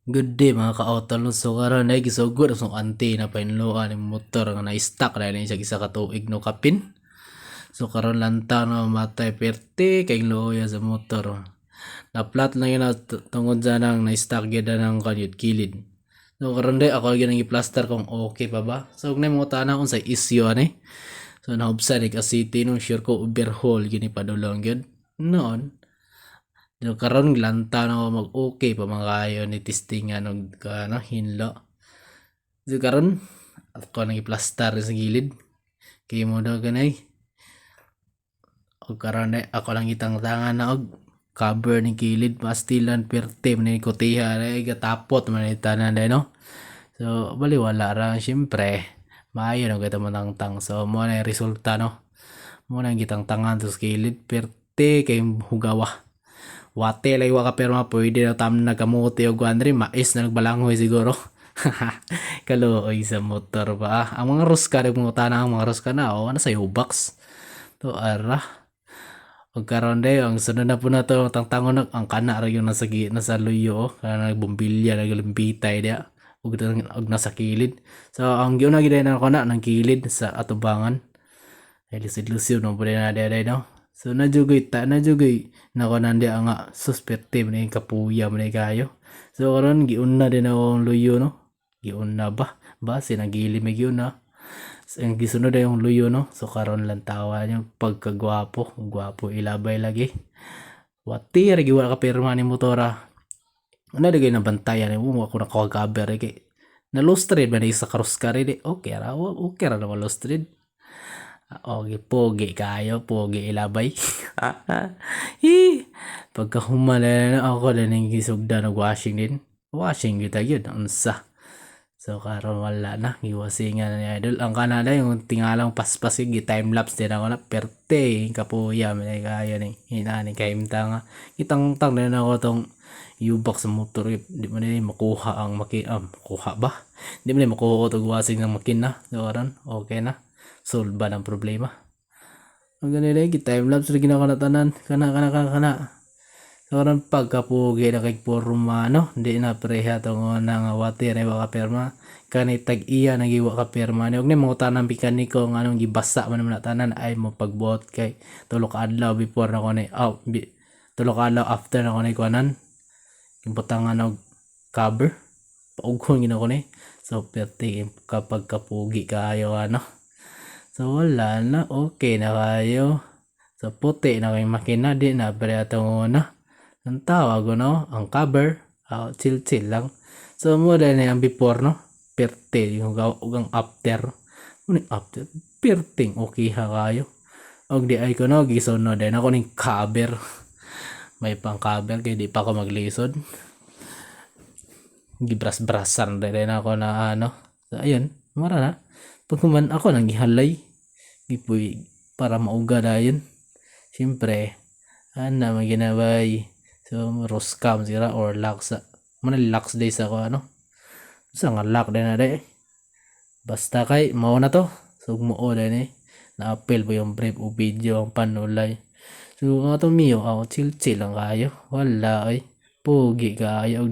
Good day mga ka-auto so karon ay gisugod ang antena painloan ng motor nga na-stuck dahil siya isa ka tuig no kapin. So karon lanta no matay perte kay loya sa motor. Na-flat lang yun tungod sa nang na-stuck gyud nang kanyut kilid. So karon day ako gyud i-plaster kung okay pa ba. So ug na mga tana kung sa issue ani. So naubsa ni ka city no sure ko overhaul gini padulong gyud. Noon yung karon lanta na mag okay pa mga kayo ni testingan og ano hinlo. So karon ako nang i-plaster sa gilid. Kay mo daw ganay. Og karon ay ako lang itang tangan na og cover ni kilid pastilan perte man ni kutiha ay gatapot man ni tanan day no. So baliwala ra syempre. Maayo na kita manangtang. So mo na resulta no. Mo na gitang tangan sa kilid perte kay hugawa. Wate lay waka pero pwede na tam nagamuti og guandri mais na nagbalangoy siguro. Kaluoy sa motor ba. Ang mga ruska mga tanang mga ruska na o ano sa box. To ara. Og karon day ang sunod na po na to tangtangon ang kana ra yung nasa luyo kana nagbombilya naglimpitay dia og nasa kilid. So ang giuna gid na ako na ng kilid sa atubangan. Ay lusid-lusid no pwede na day no. So najugoy nako nandi nga suspective na yung kapuya man kayo. So karon giuna din ako luyo no. Giuna ba? Ba sinagili may giuna. So, ang gisunod yung luyo no. So karon lang tawa yung pagkagwapo, gwapo ilabay lagi. Wati ra giwa ka pirma ni motora. Ano digay na bantayan mo ako na cover kay na lost trade ba ni sa cross carry okay ra na lost trade. Okay, pogi kayo, pogi ilabay. Pagka humala na ako na nang gisugda ng washing din. Washing kita yun, unsa. So karon wala na, giwasingan na ni idol. Ang kanada yung tingalang paspas yung time-lapse din ako na perte. Kapuya, may kaya ni hinani kaimta nga. Kitang-tang din ako tong U-box sa motor. Di mo nila makuha ang makuha ba? Di mo nila makuha ko itong washing ng makina. So karon, okay na. Solve ba ng problema? Ang ganun eh, time-lapse rin ginawa na tanan. Kana. So, karon pagkapugi na kay porma, no? Hindi na preha itong nga wati na iwa ka perma. Kani tag-iya na iwa ka perma. Huwag na mga tanang mekaniko ng anong gibasa man naman na tanan ay mo pagbuot kay tulok adlaw before na ko na tulok adlaw after na ko na ikuanan. Imputangan og cover. Paughon gina ko na. So, pwede kapag kapugi kayo ano. So wala na, okay na kayo. So puti na kayong makina, di na pala itong una. Ang tawag no, ang cover, chill lang. So muna na yung before no, perte, yung ang after. Ano yung after? Perting okay ha kayo. Og di ay ko no, gisunod din ako ng cover. May pang cover, kaya di pa ako maglisod. Gibras-brasan din ako na ano. So ayun, mara na. Pagkuman ako nang gihalay gipuy para mauga dayon siyempre ana maginabay so roskam sira or lax man lax day sa ko ano sa nga lock din na day basta kay mao na to so muo din na apel po yung brief o video ang panulay so ato miyo chill lang kayo wala ay pogi kayo